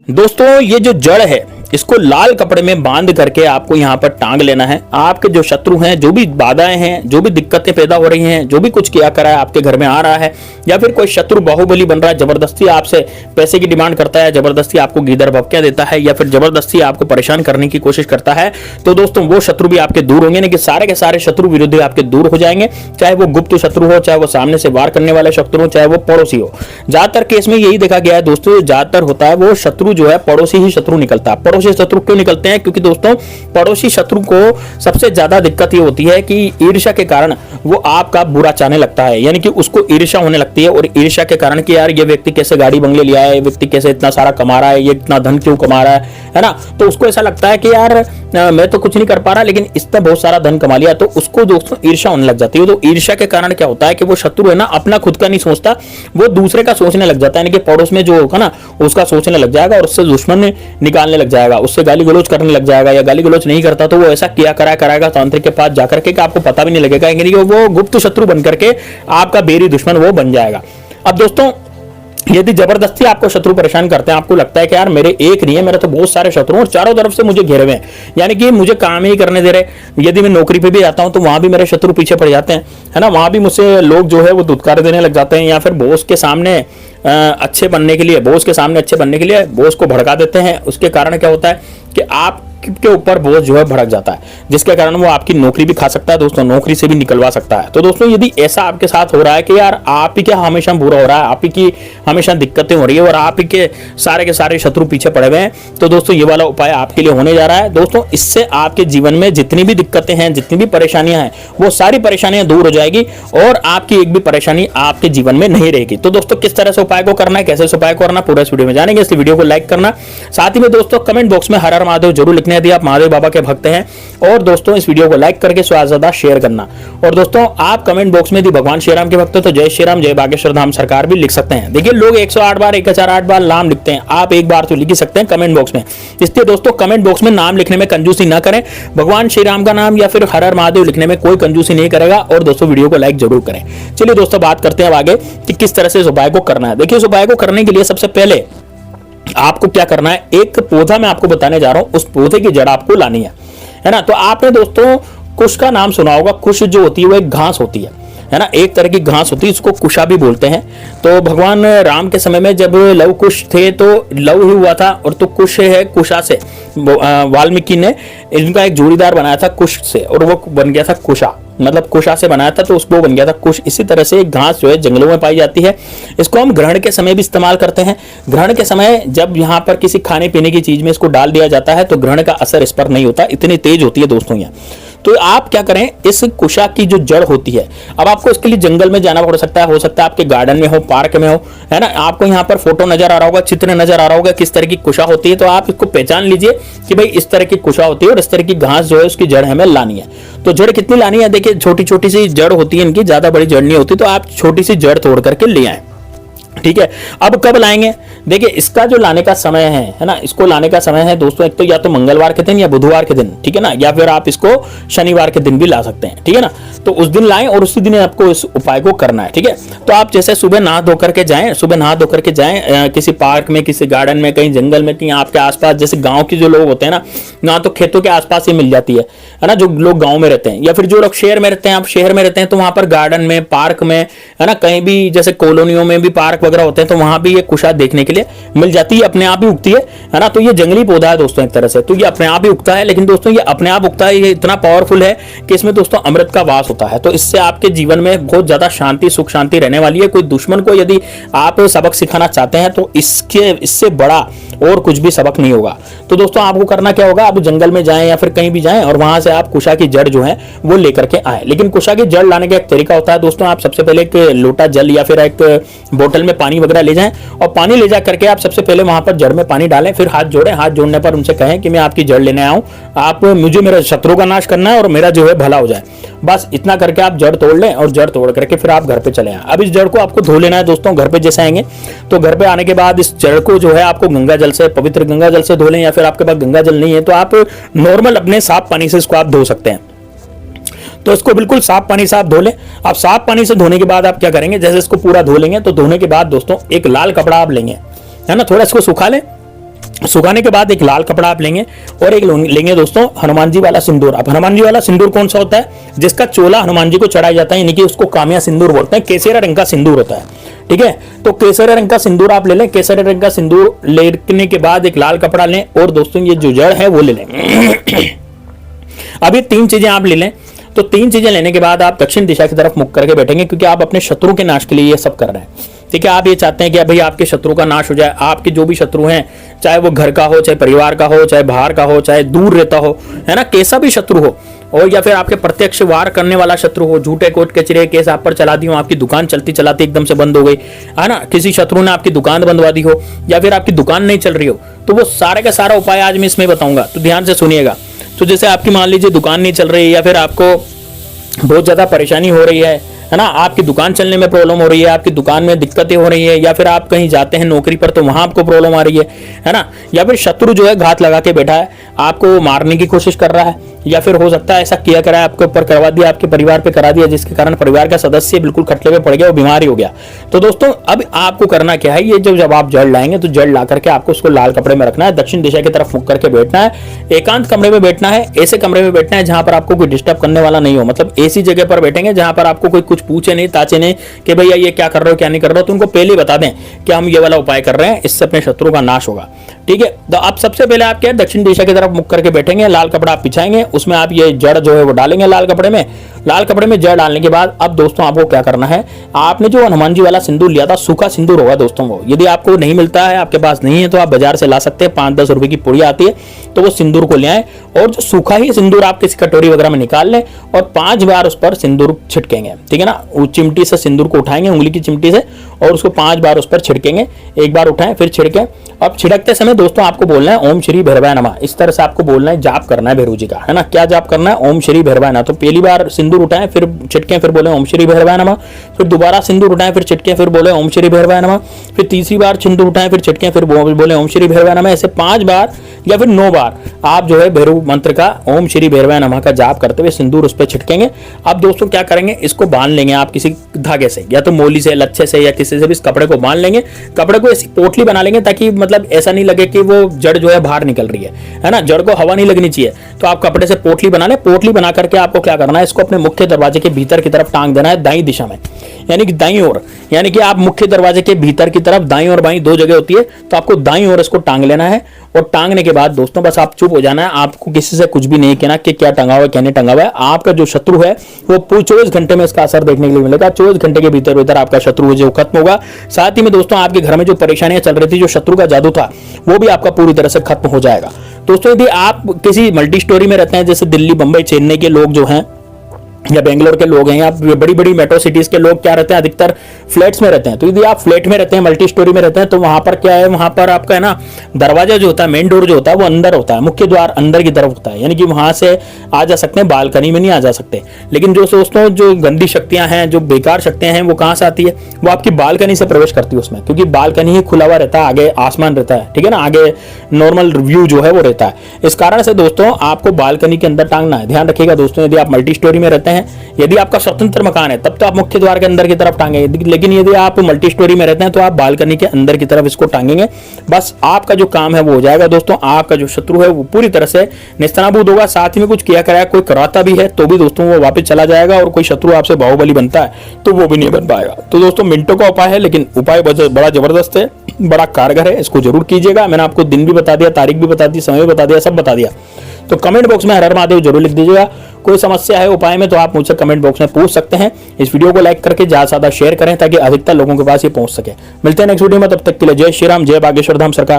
दोस्तों ये जो जड़ है इसको लाल कपड़े में बांध करके आपको यहाँ पर टांग लेना है। आपके जो शत्रु हैं, जो भी बाधाएं हैं, जो भी दिक्कतें पैदा हो रही हैं, जो भी कुछ किया करा है आपके घर में आ रहा है, या फिर कोई शत्रु बाहुबली बन रहा है, जबरदस्ती आपसे पैसे की डिमांड करता है, जबरदस्ती आपको गीदड़ भभकियां देता है, या फिर जबरदस्ती आपको परेशान करने की कोशिश करता है, तो दोस्तों वो शत्रु भी आपके दूर होंगे। कि सारे के सारे शत्रु विरोधी आपके दूर हो जाएंगे, चाहे वो गुप्त शत्रु हो, चाहे वो सामने से वार करने वाले शत्रु हो, चाहे वो पड़ोसी हो। ज्यादातर केस में यही देखा गया है दोस्तों, ज्यादातर होता है वो शत्रु जो है पड़ोसी ही शत्रु निकलता है। पड़ोसी शत्रु क्यों निकलते हैं? क्योंकि दोस्तों पड़ोसी शत्रु को सबसे ज्यादा दिक्कत ये होती है कि ईर्ष्या के कारण वो आपका बुरा चाहने लगता है, यानी कि उसको ईर्ष्या होने लगती है। और ईर्ष्या के कारण कि यार ये व्यक्ति कैसे गाड़ी बंगले लिया है, ये व्यक्ति कैसे इतना सारा कमा रहा है, ये इतना धन क्यों कमा रहा है ना। तो उसको ऐसा लगता है कि यार मैं तो कुछ नहीं कर पा रहा, लेकिन इसने बहुत सारा धन कमा लिया, तो उसको दोस्तों ईर्ष्या होने लग जाती है। तो ईर्ष्या के कारण क्या होता है कि वो शत्रु है ना, अपना खुद का नहीं सोचता, वो दूसरे का सोचने लग जाता है। यानी कि पड़ोस में जो होगा ना उसका सोचने लग जाएगा और उससे दुश्मन निकालने लग जाएगा, उससे गाली गलौज करने लग जाएगा, या गाली गलौज नहीं करता तो वो ऐसा किया कराएगा तांत्रिक के पास जाकर के आपको पता भी नहीं लगेगा, यानी कि वो गुप्त शत्रु बनकर के आपका बेरी दुश्मन वो बन जाएगा। अब दोस्तों यदि जबरदस्ती आपको शत्रु परेशान करते हैं, आपको लगता है कि यार मेरे एक नहीं है, मेरे तो बहुत सारे शत्रु और चारों तरफ से मुझे घेरे हुए हैं, यानी कि मुझे काम ही करने दे रहे। यदि मैं नौकरी पे भी जाता हूं तो वहां भी मेरे शत्रु पीछे पड़ जाते हैं, है ना, वहां भी मुझसे लोग जो है वो धुतकार देने लग जाते हैं, या फिर बॉस के सामने अच्छे बनने के लिए, बॉस के सामने अच्छे बनने के लिए बॉस को भड़का देते हैं। उसके कारण क्या होता है कि आप के ऊपर बोझ जो है भड़क जाता है, जिसके कारण वो आपकी नौकरी भी खा सकता है दोस्तों, नौकरी से भी निकलवा सकता है। तो दोस्तों यदि ऐसा आपके साथ हो रहा है कि यार आप ही क्या हमेशा बुरा हो रहा है, आप ही की हमेशा दिक्कतें हो रही है और आप ही के सारे शत्रु पीछे पड़े हुए हैं, तो दोस्तों ये वाला उपाय आपके लिए होने जा रहा है। दोस्तों इससे आपके जीवन में जितनी भी दिक्कतें हैं, जितनी भी परेशानियां हैं, वो सारी परेशानियां दूर हो जाएगी और आपकी एक भी परेशानी आपके जीवन में नहीं रहेगी। तो दोस्तों किस तरह से उपाय को करना है, कैसे इस उपाय को करना, पूरा इस वीडियो में जानेंगे। इस वीडियो को लाइक करना, साथ ही में दोस्तों कमेंट बॉक्स में हर हर महादेव जरूर लिखने यदि आप महादेव बाबा के भक्त हैं, और दोस्तों इस वीडियो को लाइक करके ज्यादा शेयर करना। और दोस्तों आप कमेंट बॉक्स में यदि भगवान श्री राम के भक्त हो तो जय श्री राम, जय बागेश्वर धाम सरकार भी लिख सकते हैं। देखिए लोग 108 बार 1008 बार नाम लिखते हैं, आप एक बार तो लिख ही सकते हैं कमेंट बॉक्स में। इसलिए दोस्तों कमेंट बॉक्स में नाम लिखने में कंजूसी ना करें, भगवान श्री राम का नाम या फिर हर हर महादेव लिखने में कोई कंजूसी नहीं करेगा। और दोस्तों वीडियो को लाइक जरूर करें। चलिए दोस्तों बात करते हैं अब आगे कि किस तरह से इस उपाय को करना है। देखिए इस उपाय को करने के लिए सबसे पहले आपको क्या करना है, एक पौधा मैं आपको बताने जा रहा हूं, उस पौधे की जड़ आपको लानी है ना। तो आपने दोस्तों कुश का नाम सुना होगा। कुश जो होती है वो एक घास होती है ना, एक तरह की घास होती है, इसको कुशा भी बोलते हैं। तो भगवान राम के समय में जब लव कुश थे तो लव ही हुआ था, और तो कुश है कुशा से वाल्मीकि ने इनका एक जोड़ीदार बनाया था कुश से, और वो बन गया था कुशा, मतलब कुशा से बनाया था तो उसको बन गया था कुश। इसी तरह से एक घास जो है जंगलों में पाई जाती है, इसको हम ग्रहण के समय भी इस्तेमाल करते हैं। ग्रहण के समय जब यहाँ पर किसी खाने पीने की चीज में इसको डाल दिया जाता है तो ग्रहण का असर इस पर नहीं होता, इतनी तेज होती है दोस्तों यहाँ। तो आप क्या करें, इस कुशा की जो जड़ होती है, अब आपको इसके लिए जंगल में जाना पड़ सकता है, हो सकता है आपके गार्डन में हो, पार्क में हो, है ना। आपको यहाँ पर फोटो नजर आ रहा होगा, चित्र नजर आ रहा होगा किस तरह की कुशा होती है, तो आप इसको पहचान लीजिए कि भाई इस तरह की कुशा होती है और इस तरह की घास जो है उसकी जड़ हमें लानी है। तो जड़ कितनी लानी है, देखिए छोटी छोटी सी जड़ होती है इनकी, ज्यादा बड़ी जड़ नहीं होती, तो आप छोटी सी जड़ तोड़ करके ले आए, ठीक है। अब कब लाएंगे, देखिए इसका जो लाने का समय है ना, इसको लाने का समय है दोस्तों एक तो या तो मंगलवार के दिन या बुधवार के दिन, ठीक है ना, या फिर आप इसको शनिवार के दिन भी ला सकते हैं, ठीक है ना। तो उस दिन लाएं और उसी दिन आपको इस उपाय को करना है, ठीक है। तो आप जैसे सुबह नहा धो करके जाएं, सुबह नहा धो करके जाएं किसी पार्क में, किसी गार्डन में, कहीं जंगल में, कहीं आपके आसपास, जैसे गाँव के जो लोग होते हैं ना तो खेतों के आसपास ही मिल जाती है ना, जो लोग गाँव में रहते हैं, या फिर जो लोग शहर में रहते हैं, आप शहर में रहते हैं तो वहां पर गार्डन में, पार्क में, है ना, कहीं भी जैसे कॉलोनियों में भी पार्क वगैरह होते हैं तो वहां भी ये कुशा देखने के लिए मिल जाती है, अपने आप ही उगती है ना। तो ये जंगली पौधा है दोस्तों एक तरह से, तो ये अपने आप ही उगता है, लेकिन दोस्तों ये अपने आप उगता है, ये इतना पावरफुल है कि इसमें दोस्तों अमृत का वास होता है। तो इससे आपके जीवन में बहुत ज्यादा शांति, सुख शांति रहने वाली है। कोई दुश्मन को यदि आप सबक सिखाना चाहते हैं तो इससे बड़ा और कुछ भी सबक नहीं होगा। तो दोस्तों आपको करना क्या होगा, आप जंगल में जाएं या फिर कहीं भी जाएं और वहां से आप कुशा की जड़ जो है वो लेकर के आए। लेकिन कुशा की जड़ लाने का एक तरीका होता है दोस्तों, आप सबसे पहले एक लोटा जल या फिर एक बोतल में पानी वगैरह ले जाएं, और पानी ले जा करके आप सबसे पहले वहां पर जड़ में पानी डालें, फिर हाथ जोड़ें, हाथ जोड़ने पर उनसे कहें कि मैं आपकी जड़ लेने आऊं, आप मुझे मेरे शत्रु का नाश करना है और मेरा जो है भला हो जाए। बस इतना करके आप जड़ तोड़ लें और जड़ तोड़ करके फिर आप घर पे चले आए। अब इस जड़ को आपको धो लेना है दोस्तों। घर पे जैसे आएंगे तो घर पे आने के बाद इस जड़ को जो है आपको गंगा जल से, पवित्र गंगा जल से धो लें, या फिर आपके पास गंगा जल नहीं है तो आप नॉर्मल अपने साफ पानी से इसको आप धो सकते हैं। तो इसको बिल्कुल साफ पानी से आप धो लें। आप साफ पानी से धोने के बाद आप क्या करेंगे, जैसे इसको पूरा धो लेंगे तो धोने के बाद दोस्तों एक लाल कपड़ा आप लेंगे, है ना, थोड़ा इसको सुखा लें, सुखाने के बाद एक लाल कपड़ा आप लेंगे और एक लेंगे दोस्तों हनुमान जी वाला सिंदूर। अब हनुमान जी वाला सिंदूर कौन सा होता है? जिसका चोला हनुमान जी को चढ़ाया जाता है, यानी कि उसको कामिया सिंदूर बोलते हैं। केसरिया रंग का सिंदूर होता है, ठीक है। तो केसरिया रंग का सिंदूर आप ले लें। केसरिया रंग का सिंदूर लेने के बाद एक लाल कपड़ा लें और दोस्तों ये जो जड़ है वो ले लें। अब ये 3 चीजें आप ले लें। तो 3 चीजें लेने के बाद आप दक्षिण दिशा की तरफ मुख करके बैठेंगे, क्योंकि आप अपने शत्रु के नाश के लिए ये सब कर रहे हैं, ठीक है। आप ये चाहते हैं कि भाई आपके शत्रु का नाश हो जाए। आपके जो भी शत्रु हैं, चाहे वो घर का हो, चाहे परिवार का हो, चाहे बाहर का हो, चाहे दूर रहता हो, है ना, कैसा भी शत्रु हो, और या फिर आपके प्रत्यक्ष वार करने वाला शत्रु हो, झूठे कोर्ट कचरे केस आप पर चला दी हो, आपकी दुकान चलती चलाती एकदम से बंद हो गई, है ना, किसी शत्रु ने आपकी दुकान बंदवा दी हो, या फिर आपकी दुकान नहीं चल रही हो, तो वो सारे का सारा उपाय आज मैं इसमें बताऊंगा, तो ध्यान से सुनिएगा। तो जैसे आपकी मान लीजिए दुकान नहीं चल रही है, या फिर आपको बहुत ज्यादा परेशानी हो रही है ना, आपकी दुकान चलने में प्रॉब्लम हो रही है, आपकी दुकान में दिक्कतें हो रही है, या फिर आप कहीं जाते हैं नौकरी पर तो वहां आपको प्रॉब्लम आ रही है ना, या फिर शत्रु जो है घात लगा के बैठा है, आपको मारने की कोशिश कर रहा है, या फिर हो सकता है ऐसा किया करा है, आपके ऊपर करवा दिया, आपके परिवार पे करा दिया, जिसके कारण परिवार का सदस्य बिल्कुल खटले पे पड़ गया, वो बीमार ही हो गया। तो दोस्तों अब आपको करना क्या है, ये जब आप जड़ लाएंगे तो जड़ ला करके आपको उसको लाल कपड़े में रखना है, दक्षिण दिशा की तरफ मुख करके बैठना है, एकांत कमरे में बैठना है, ऐसे कमरे में बैठना है जहां पर आपको कोई डिस्टर्ब करने वाला नहीं हो, मतलब ऐसी जगह पर बैठेंगे जहां पर आपको कोई कुछ पूछे नहीं, ताचे नहीं कि भैया ये क्या कर रहे हो क्या नहीं कर रहे हो, तो उनको पहले बता दें कि हम ये वाला उपाय कर रहे हैं, इससे अपने शत्रु का नाश होगा, ठीक है। तो आप सबसे पहले आप क्या दक्षिण दिशा की तरफ मुख करके बैठेंगे, लाल कपड़ा आप बिछाएंगे, उसमें आप ये जड़ जो है वो डालेंगे लाल कपड़े में। लाल कपड़े में जड़ डालने के बाद अब दोस्तों आपको क्या करना है, आपने जो हनुमान जी वाला सिंदूर लिया था, सूखा सिंदूर होगा दोस्तों, वो यदि आपको नहीं मिलता है, आपके पास नहीं है, तो आप बाजार से ला सकते हैं, 5-10 रुपए की पुड़ी आती है, तो वो सिंदूर को ले आए और जो सूखा ही सिंदूर आप किसी कटोरी वगैरह में निकाल लें और 5 बार उस पर सिंदूर छिड़केंगे, ठीक है ना। चिमटी से सिंदूर को उठाएंगे, उंगली की चिमटी से, और उसको 5 बार उस पर छिड़केंगे। एक बार उठाएं फिर छिड़कें। अब छिड़कते समय दोस्तों आपको बोलना है ओम श्री भैरवाय नमः, इस तरह से आपको बोलना है, जाप करना है भैरव जी का, है ना। क्या जाप करना है? ओम श्री भैरवाय नमः। तो पहली बार सिंदूर उठाएं, फिर छिटकें, फिर बोले ओम श्री भैरवाय नमः, फिर दोबारा सिंदूर उठाएं, फिर छिटकें, फिर बोले ओम श्री भैरवाय नमः, फिर तीसरी बार सिंदूर उठाएं, फिर छिटकें, फिर बोले ओम श्री भैरवाय नमः। ऐसे 5 बार या फिर 9 बार आप जो है भैरव मंत्र का ओम श्री भैरवाय नमः का जाप करते हुए सिंदूर उस पर छिटकेंगे। अब दोस्तों क्या करेंगे, इसको बांध लेंगे आप किसी धागे से, या तो मोली से, लच्छे से, या किसी से भी इस कपड़े को बांध लेंगे। कपड़े को ऐसी पोटली बना लेंगे ताकि मतलब ऐसा नहीं लगे कि वो जड़ जो है बाहर निकल रही है ना, जड़ को हवा नहीं लगनी चाहिए। तो आप कपड़े से पोटली बना लें। पोटली बना करके आपको क्या करना है, इसको अपने मुख्य दरवाजे के भीतर की तरफ टांग देना है, दाईं दिशा में, यानी कि दाईं ओर, यानी कि आप मुख्य दरवाजे के भीतर की तरफ दाईं और बाईं 2 जगह होती है, तो आपको दाईं ओर इसको टांग लेना है। और टांगने के बाद दोस्तों बस आप चुप हो जाना है, आपको किसी से कुछ भी नहीं कहना कि क्या टंगा हुआ है क्या नहीं टंगा हुआ है। आपका जो शत्रु है वो 24 घंटे में इसका असर देखने के लिए मिलेगा। 24 घंटे के भीतर आपका शत्रु जो खत्म होगा। साथ ही में दोस्तों आपके घर में जो परेशानियां चल रही थी, जो शत्रु का जादू था, वो भी आपका पूरी तरह से खत्म हो जाएगा। दोस्तों यदि आप किसी मल्टी स्टोरी में रहते हैं, जैसे दिल्ली, बंबई, चेन्नई के लोग जो हैं, या बेंगलोर के लोग हैं, या बड़ी बड़ी मेट्रो सिटीज के लोग क्या रहते हैं, अधिकतर फ्लैट्स में रहते हैं। तो यदि आप फ्लैट में रहते हैं, मल्टी स्टोरी में रहते हैं, तो वहां पर क्या है, वहां पर आपका है ना दरवाजा जो होता है, मेन डोर जो होता है, वो अंदर होता है, मुख्य द्वार अंदर की तरफ होता है, यानी कि वहां से आ जा सकते हैं, बालकनी में नहीं आ जा सकते। लेकिन जो दोस्तों जो गंदी शक्तियां हैं, जो बेकार शक्तियां हैं, वो कहां से आती है, वो आपकी बालकनी से प्रवेश करती है उसमें, क्योंकि बालकनी ही खुला हुआ रहता है, आगे आसमान रहता है, ठीक है ना, आगे नॉर्मल व्यू जो है वो रहता है। इस कारण से दोस्तों आपको बालकनी के अंदर टांगना है। ध्यान रखिएगा दोस्तों, यदि आप मल्टी स्टोरी में रहते हैं, यदि आपका स्वतंत्र मकान है, तब तो आप मुख्य द्वार के अंदर की तरफ टांगेंगे, लेकिन यदि आप मल्टी स्टोरी में रहते हैं तो आप बालकनी के अंदर की तरफ इसको टांगेंगे। बस आपका जो काम है वो हो जाएगा दोस्तों। आपका जो शत्रु है वो पूरी तरह से निस्तानाबूद होगा। साथ ही में कुछ किया कराया कोई कराता भी है तो भी दोस्तों वो वापस चला जाएगा, और कोई शत्रु आपसे बाहुबली बनता है तो वो भी नहीं बन पाएगा। तो दोस्तों मिनटों का उपाय है, लेकिन उपाय बड़ा जबरदस्त है, बड़ा कारगर है, इसको जरूर कीजिएगा। मैंने आपको दिन भी बता दिया, तारीख भी बता दी, समय भी बता दिया, सब बता दिया। तो कमेंट बॉक्स में हर हर महादेव जरूर लिख दीजिएगा। कोई समस्या है उपाय में तो आप मुझसे कमेंट बॉक्स में पूछ सकते हैं। इस वीडियो को लाइक करके ज्यादा से ज्यादा शेयर करें ताकि अधिकतर लोगों के पास ये पहुंच सके। मिलते हैं नेक्स्ट वीडियो में, तब तक के लिए जय श्री राम, जय बागेश्वर धाम सरकार।